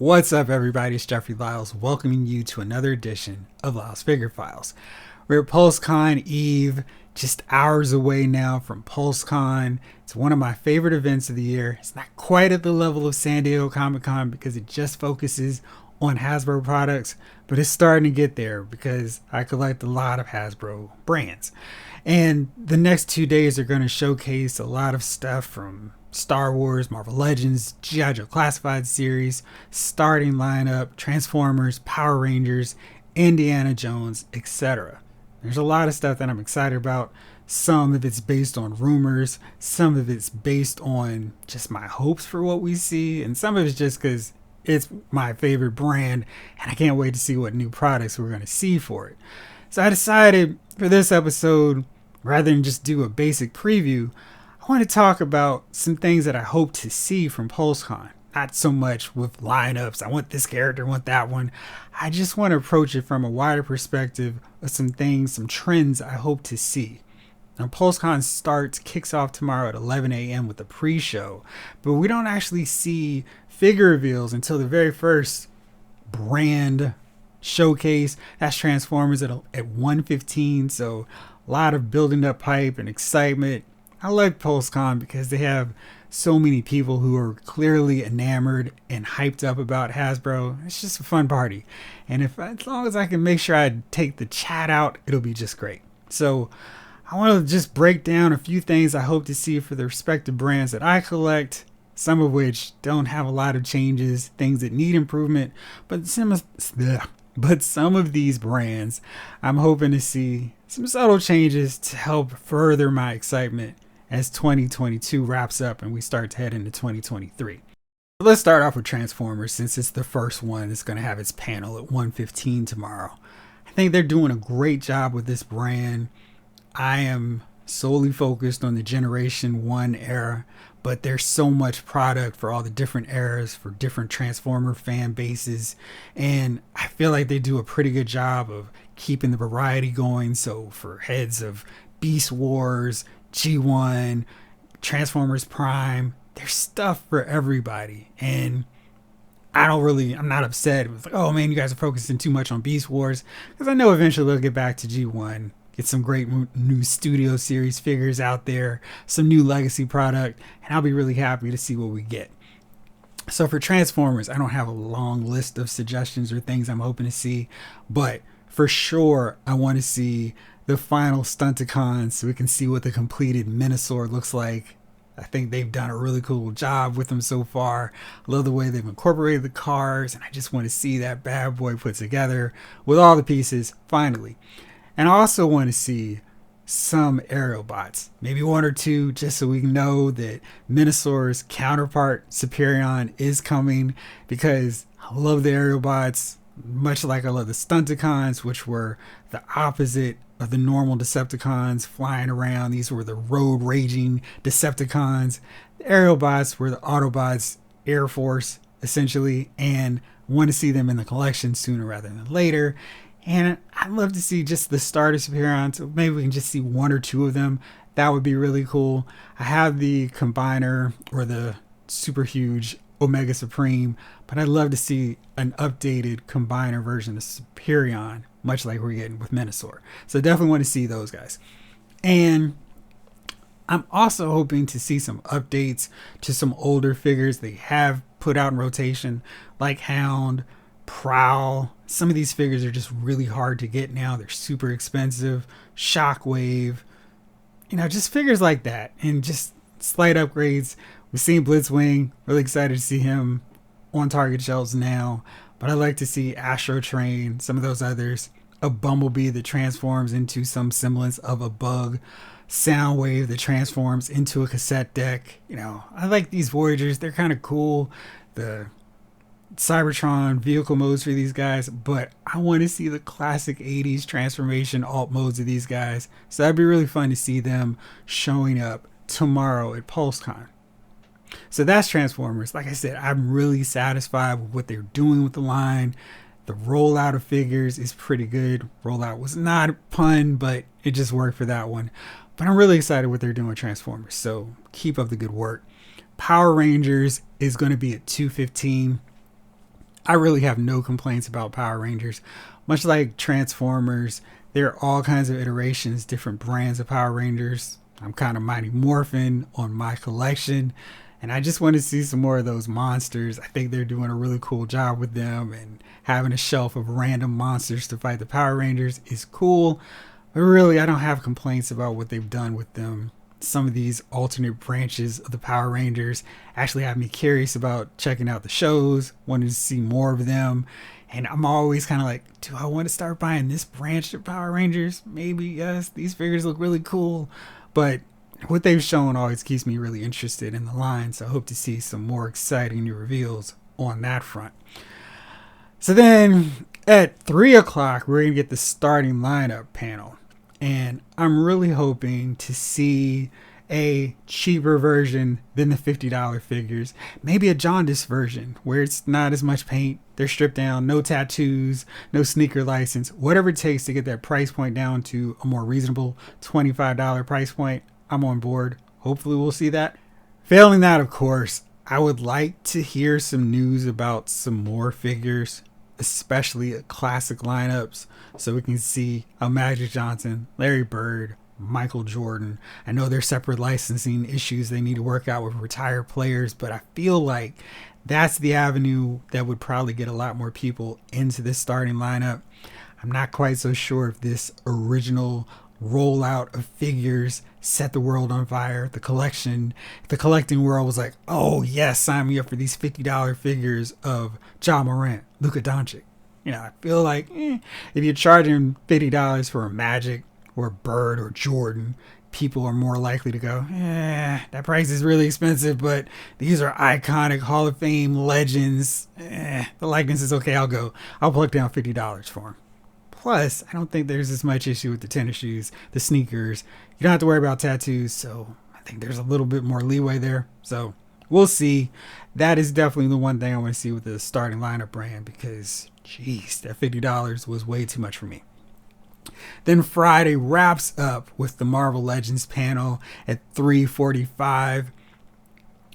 What's up, everybody? It's Jeffrey Lyles, welcoming you to another edition of Lyles Figure Files. We're at PulseCon Eve, just hours away now from PulseCon. It's one of my favorite events of the year. It's not quite at the level of San Diego Comic-Con because it just focuses on Hasbro products, but it's starting to get there because I collect a lot of Hasbro brands. And the next 2 days are going to showcase a lot of stuff from Star Wars, Marvel Legends, G.I. Joe Classified series, starting lineup, Transformers, Power Rangers, Indiana Jones, etc. There's a lot of stuff that I'm excited about. Some of it's based on rumors, some of it's based on just my hopes for what we see, and some of it's just because it's my favorite brand and I can't wait to see what new products we're going to see for it. So I decided for this episode, rather than just do a basic preview, I want to talk about some things that I hope to see from PulseCon. Not so much with lineups, I want this character, I want that one. I just want to approach it from a wider perspective of some things, some trends I hope to see. Now, PulseCon kicks off tomorrow at 11 a.m. with a pre-show, but we don't actually see figure reveals until the very first brand showcase. That's Transformers at 1:15, so a lot of building up hype and excitement. I like PulseCon because they have so many people who are clearly enamored and hyped up about Hasbro. It's just a fun party. And as long as I can make sure I take the chat out, it'll be just great. So I want to just break down a few things I hope to see for the respective brands that I collect, some of which don't have a lot of changes, things that need improvement, but some of these brands I'm hoping to see some subtle changes to help further my excitement as 2022 wraps up and we start to head into 2023. Let's start off with Transformers, since it's the first one that's going to have its panel at 1:15 tomorrow. I think they're doing a great job with this brand. I am solely focused on the Generation 1 era, but there's so much product for all the different eras, for different Transformer fan bases, and I feel like they do a pretty good job of keeping the variety going. So for heads of Beast Wars, G1, Transformers Prime, there's stuff for everybody. And I'm not upset. It's like, oh man, you guys are focusing too much on Beast Wars, because I know eventually they'll get back to G1, get some great new studio series figures out there, some new legacy product, and I'll be really happy to see what we get. So for Transformers, I don't have a long list of suggestions or things I'm hoping to see, but for sure I want to see the final Stunticons so we can see what the completed Minosaur looks like. I think they've done a really cool job with them so far. I love the way they've incorporated the cars, and I just want to see that bad boy put together with all the pieces finally. And I also want to see some Aerobots, maybe one or two, just so we know that Minosaur's counterpart, Superion, is coming, because I love the Aerobots, much like I love the Stunticons, which were the opposite of the normal Decepticons flying around. These were the road raging Decepticons. The Aerobots were the Autobots' Air Force, essentially, and want to see them in the collection sooner rather than later. And I'd love to see just the starter Superion, so maybe we can just see one or two of them. That would be really cool. I have the Combiner, or the super huge Omega Supreme, but I'd love to see an updated Combiner version of Superion, much like we're getting with Minosaur. So definitely want to see those guys. And I'm also hoping to see some updates to some older figures they have put out in rotation, like Hound, Prowl. Some of these figures are just really hard to get now. They're super expensive. Shockwave, just figures like that, and just slight upgrades. We've seen Blitzwing, really excited to see him on Target shelves now, but I'd like to see Astro Train, some of those others, a Bumblebee that transforms into some semblance of a bug, Soundwave that transforms into a cassette deck. I like these Voyagers, they're kind of cool. The Cybertron vehicle modes for these guys, but I want to see the classic 80s transformation alt modes of these guys. So that'd be really fun to see them showing up tomorrow at PulseCon. So that's Transformers. Like I said, I'm really satisfied with what they're doing with the line. The rollout of figures is pretty good. Rollout was not a pun, but it just worked for that one. But I'm really excited what they're doing with Transformers. So keep up the good work. Power Rangers is going to be at 2:15. I really have no complaints about Power Rangers. Much like Transformers, there are all kinds of iterations, different brands of Power Rangers. I'm kind of Mighty Morphin on my collection, and I just want to see some more of those monsters. I think they're doing a really cool job with them, and having a shelf of random monsters to fight the Power Rangers is cool. But really, I don't have complaints about what they've done with them. Some of these alternate branches of the Power Rangers actually have me curious about checking out the shows, wanting to see more of them. And I'm always kind of like, do I want to start buying this branch of Power Rangers? Maybe, yes. These figures look really cool. But what they've shown always keeps me really interested in the line. So I hope to see some more exciting new reveals on that front. So then at 3 o'clock, we're going to get the starting lineup panel. And I'm really hoping to see a cheaper version than the $50 figures. Maybe a jaundice version where it's not as much paint. They're stripped down, no tattoos, no sneaker license, whatever it takes to get that price point down to a more reasonable $25 price point. I'm on board. Hopefully we'll see that. Failing that, of course, I would like to hear some news about some more figures, especially classic lineups, so we can see a Magic Johnson, Larry Bird, Michael Jordan. I know there's separate licensing issues they need to work out with retired players, but I feel like that's the avenue that would probably get a lot more people into this starting lineup. I'm not quite so sure if this original rollout of figures set the world on fire. The collecting world was like, oh yes, sign me up for these $50 figures of Ja Morant, Luka Doncic. I feel like if you're charging $50 for a Magic or a Bird or Jordan, people are more likely to go, that price is really expensive, but these are iconic Hall of Fame legends. The likeness is okay, I'll plug down $50 for them. Plus, I don't think there's as much issue with the tennis shoes, the sneakers. You don't have to worry about tattoos, so I think there's a little bit more leeway there. So we'll see. That is definitely the one thing I want to see with the starting lineup brand, because, geez, that $50 was way too much for me. Then Friday wraps up with the Marvel Legends panel at 3:45.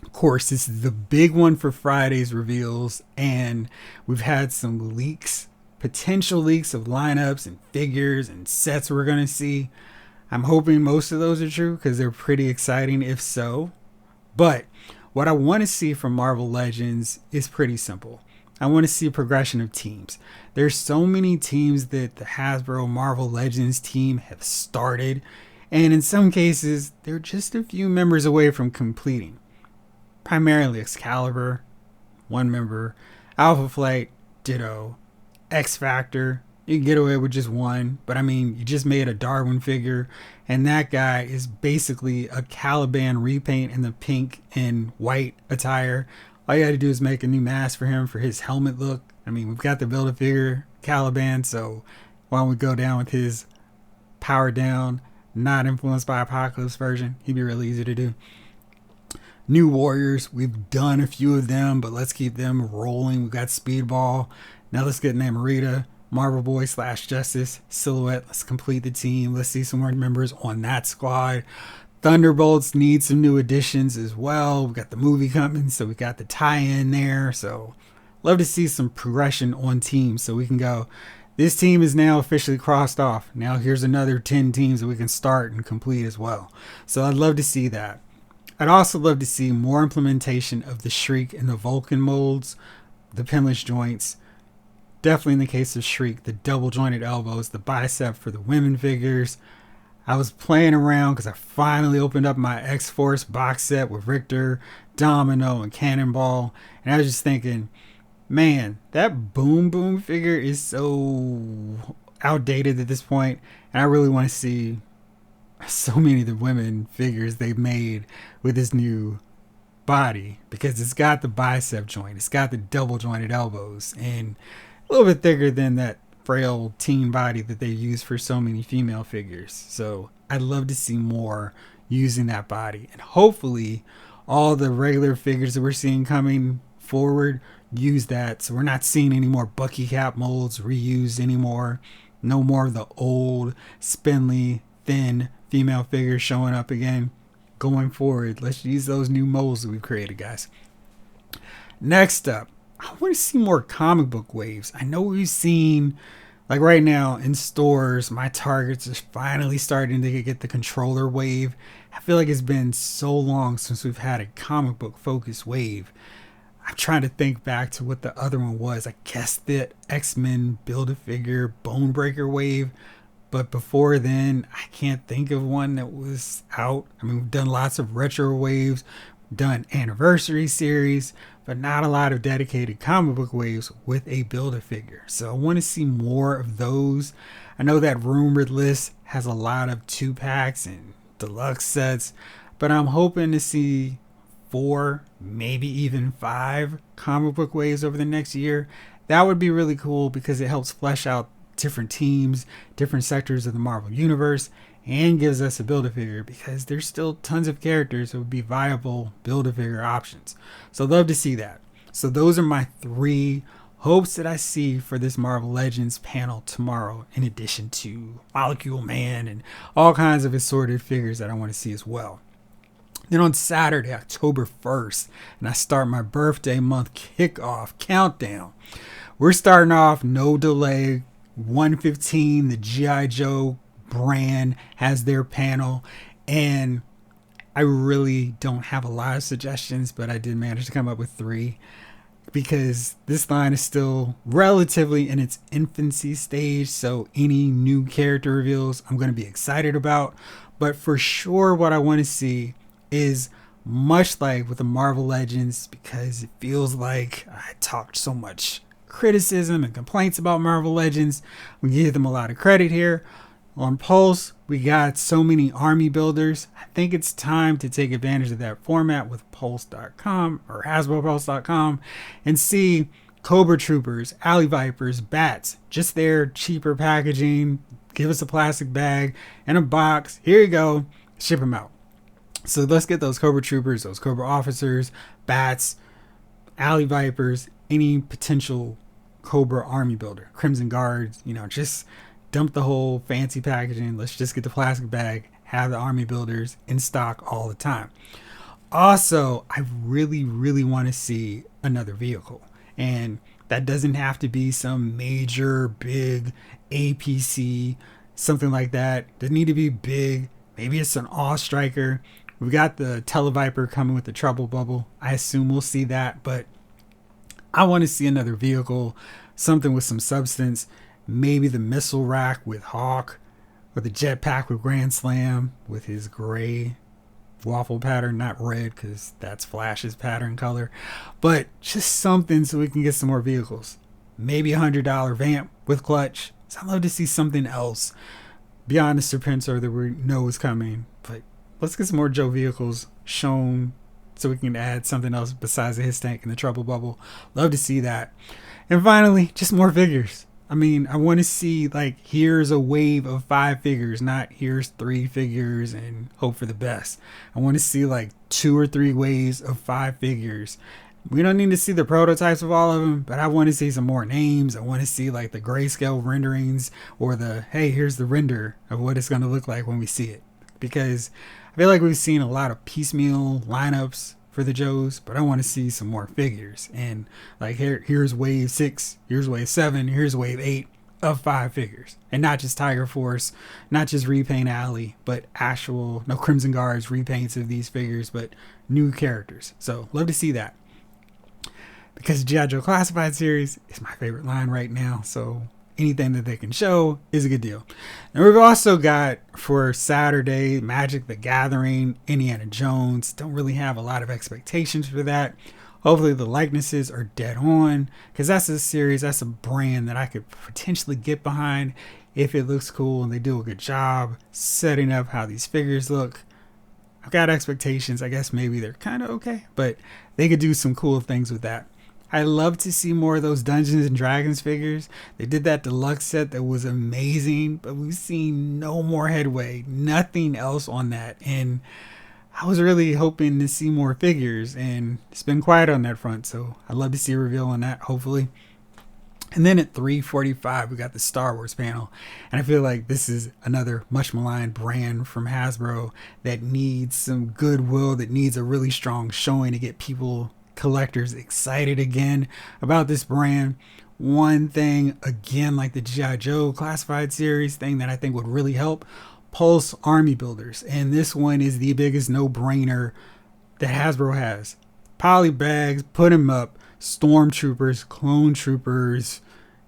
Of course, this is the big one for Friday's reveals, and we've had some leaks, potential leaks of lineups and figures and sets we're going to see. I'm hoping most of those are true because they're pretty exciting if so. But what I want to see from Marvel Legends is pretty simple. I want to see a progression of teams. There's so many teams that the Hasbro Marvel Legends team have started, and in some cases, they're just a few members away from completing. Primarily Excalibur, one member, Alpha Flight, ditto, X Factor, you can get away with just one, but I mean, you just made a Darwin figure, and that guy is basically a Caliban repaint in the pink and white attire. All you got to do is make a new mask for him for his helmet look. I mean, we've got the Build-A-Figure Caliban, so why don't we go down with his powered down, not influenced by Apocalypse version. He'd be really easy to do. New Warriors, we've done a few of them, but let's keep them rolling. We've got Speedball. Now let's get Namorita, Marvel Boy / Justice, Silhouette. Let's complete the team. Let's see some more members on that squad. Thunderbolts need some new additions as well. We got the movie coming, so we got the tie-in there. So love to see some progression on teams, so we can go, this team is now officially crossed off. Now here's another 10 teams that we can start and complete as well. So I'd love to see that. I'd also love to see more implementation of the Shriek and the Vulcan molds, the pinless joints. Definitely in the case of Shriek, the double jointed elbows, the bicep for the women figures. I was playing around because I finally opened up my X-Force box set with Richter, Domino, and Cannonball. And I was just thinking, man, that Boom Boom figure is so outdated at this point. And I really want to see so many of the women figures they've made with this new body. Because it's got the bicep joint. It's got the double jointed elbows. And a little bit thicker than that frail teen body that they use for so many female figures. So I'd love to see more using that body, and hopefully all the regular figures that we're seeing coming forward use that, so we're not seeing any more Bucky Cap molds reused anymore. No more of the old spindly thin female figures showing up again. Going forward, let's use those new molds that we've created, guys. Next up, I want to see more comic book waves. I know we've seen, like right now in stores, my Targets are finally starting to get the controller wave. I feel like it's been so long since we've had a comic book focused wave. I'm trying to think back to what the other one was. I guess the X-Men Build-A-Figure Bonebreaker wave. But before then, I can't think of one that was out. I mean, we've done lots of retro waves, done anniversary series, but not a lot of dedicated comic book waves with a Build-A-Figure. So I want to see more of those. I know that rumored list has a lot of 2-packs and deluxe sets, but I'm hoping to see 4, maybe even 5 comic book waves over the next year. That would be really cool because it helps flesh out different teams, different sectors of the Marvel Universe, and gives us a Build-A-Figure because there's still tons of characters that would be viable Build-A-Figure options. So love to see that. So those are my 3 hopes that I see for this Marvel Legends panel tomorrow, in addition to Molecule Man and all kinds of assorted figures that I want to see as well. Then on Saturday, October 1st, and I start my birthday month kickoff countdown. We're starting off no delay. 115, the G.I. Joe brand has their panel, and I really don't have a lot of suggestions, but I did manage to come up with 3 because this line is still relatively in its infancy stage, so any new character reveals I'm going to be excited about. But for sure what I want to see is much like with the Marvel Legends, because it feels like I talked so much criticism and complaints about Marvel Legends. We give them a lot of credit here. On Pulse, we got so many army builders. I think it's time to take advantage of that format with Pulse.com or HasbroPulse.com and see Cobra Troopers, Alley Vipers, Bats, just their cheaper packaging. Give us a plastic bag and a box. Here you go. Ship them out. So let's get those Cobra Troopers, those Cobra Officers, Bats, Alley Vipers, any potential Cobra army builder, Crimson Guards, just dump the whole fancy packaging. Let's just get the plastic bag, have the army builders in stock all the time. Also, I really, really want to see another vehicle. And that doesn't have to be some major, big APC, something like that. Doesn't need to be big. Maybe it's an Awe Striker. We've got the Televiper coming with the Trouble Bubble. I assume we'll see that, but I want to see another vehicle, something with some substance. Maybe the missile rack with Hawk, or the jetpack with Grand Slam with his gray waffle pattern, not red because that's Flash's pattern color, but just something so we can get some more vehicles. Maybe $100 vamp with clutch. So I'd love to see something else beyond the Serpentor that we know is coming, but let's get some more Joe vehicles shown so we can add something else besides the His Tank and the Trouble Bubble. Love to see that. And finally, just more figures. I mean, I want to see, like, here's a wave of 5 figures, not here's 3 figures and hope for the best. I want to see like 2 or 3 waves of 5 figures. We don't need to see the prototypes of all of them, but I want to see some more names. I want to see like the grayscale renderings, or the, hey, here's the render of what it's going to look like when we see it. Because I feel like we've seen a lot of piecemeal lineups for the Joes, but I want to see some more figures. And like here's wave 6, here's wave 7, here's wave 8 of 5 figures. And not just Tiger Force, not just Repaint Alley, but actual, no Crimson Guards repaints of these figures, but new characters. So love to see that. Because G.I. Joe Classified series is my favorite line right now, so anything that they can show is a good deal. And we've also got for Saturday Magic the Gathering, Indiana Jones. Don't really have a lot of expectations for that. Hopefully the likenesses are dead on, because that's a series, that's a brand that I could potentially get behind if it looks cool and they do a good job setting up how these figures look. I've got expectations. I guess maybe they're kind of okay, but they could do some cool things with that. I love to see more of those Dungeons and Dragons figures. They did that deluxe set that was amazing, but we've seen no more headway, nothing else on that. And I was really hoping to see more figures, and it's been quiet on that front. So I'd love to see a reveal on that, hopefully. And then at 3:45, we got the Star Wars panel. And I feel like this is another much maligned brand from Hasbro that needs some goodwill, that needs a really strong showing to get people collectors excited again about this brand. One thing, again, like the G.I. Joe classified series thing that I think would really help, Pulse Army Builders. And this one is the biggest no-brainer that Hasbro has. Poly bags, put them up, stormtroopers, clone troopers,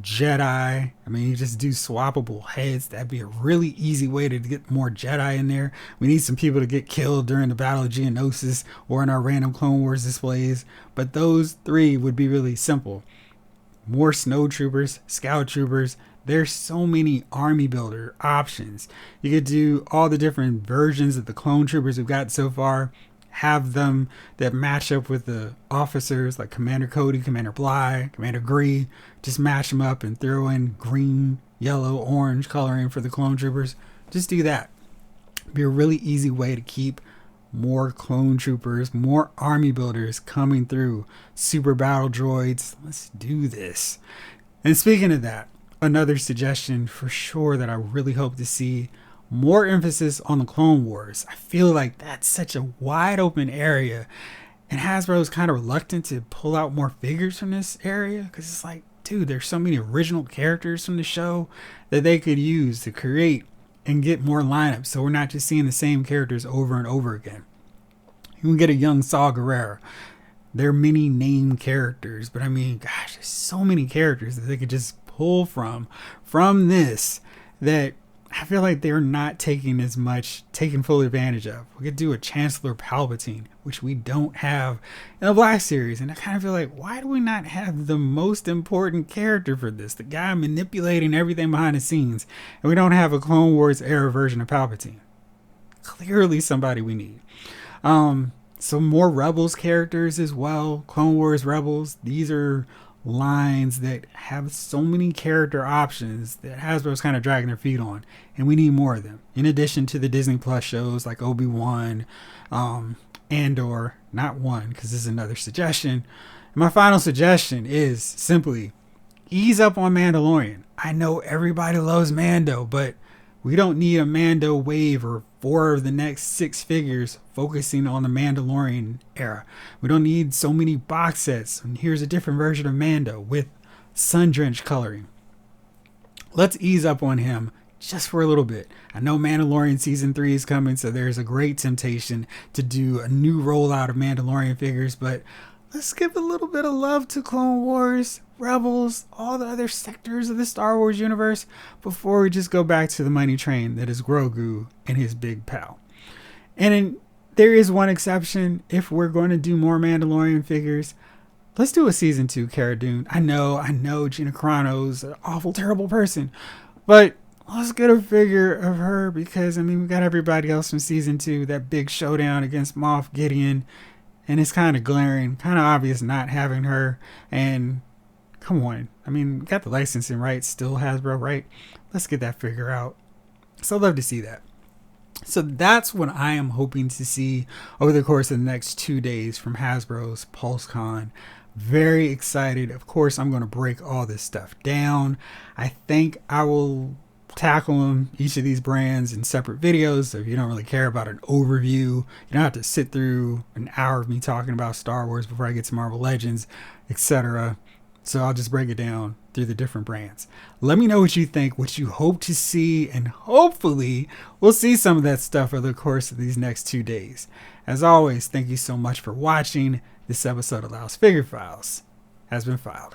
Jedi. I mean, you just do swappable heads. That'd be a really easy way to get more Jedi in there. We need some people to get killed during the Battle of Geonosis or in our random Clone Wars displays. But those three would be really simple. More snow troopers, scout troopers. There's so many army builder options. You could do all the different versions of the clone troopers we've got so far. Have them that match up with the officers like Commander Cody, Commander Bly, Commander Gree. Just match them up and throw in green, yellow, orange coloring for the clone troopers. Just do that. Be a really easy way to keep more clone troopers, more army builders coming through. Super battle droids. Let's do this. And speaking of that, another suggestion for sure that I really hope to see, more emphasis on the Clone Wars. I feel like that's such a wide open area, and Hasbro is kind of reluctant to pull out more figures from this area because it's like, dude, there's so many original characters from the show that they could use to create and get more lineups, so we're not just seeing the same characters over and over again. You can get a young Saw Gerrera. There are many named characters, but I mean, gosh, there's so many characters that they could just pull from this that I feel like they're not taking full advantage of. We could do a Chancellor Palpatine, which we don't have in the Black Series. And I kind of feel like, why do we not have the most important character for this? The guy manipulating everything behind the scenes. And we don't have a Clone Wars era version of Palpatine. Clearly somebody we need. Some more Rebels characters as well. Clone Wars Rebels. These are lines that have so many character options that Hasbro's kind of dragging their feet on, and we need more of them, in addition to the Disney Plus shows like Obi-Wan, Andor. Not one, because this is another suggestion. And my final suggestion is simply ease up on Mandalorian. I know everybody loves Mando, but we don't need a Mando wave or 4 of the next 6 figures focusing on the Mandalorian era. We don't need so many box sets. And here's a different version of Mando with sun-drenched coloring. Let's ease up on him just for a little bit. I know Mandalorian Season 3 is coming, so there's a great temptation to do a new rollout of Mandalorian figures, but let's give a little bit of love to Clone Wars, Rebels, all the other sectors of the Star Wars universe before we just go back to the money train that is Grogu and his big pal. And there is one exception. If we're going to do more Mandalorian figures, let's do a Season 2 Cara Dune. I know Gina Carano's an awful, terrible person, but let's get a figure of her because, I mean, we got everybody else from Season 2, that big showdown against Moff Gideon, and it's kind of glaring, kind of obvious not having her. And come on, I mean, we got the licensing rights, still Hasbro, right? Let's get that figure out. So I'd love to see that. So that's what I am hoping to see over the course of the next 2 days from Hasbro's PulseCon. Very excited. Of course, I'm going to break all this stuff down. I think I will tackle each of these brands in separate videos, so if you don't really care about an overview, you don't have to sit through an hour of me talking about Star Wars before I get to Marvel Legends, etc. So I'll just break it down through the different brands. Let me know what you think, what you hope to see, and hopefully we'll see some of that stuff over the course of these next 2 days. As always, thank you so much for watching. This episode of Louse Figure Files has been filed.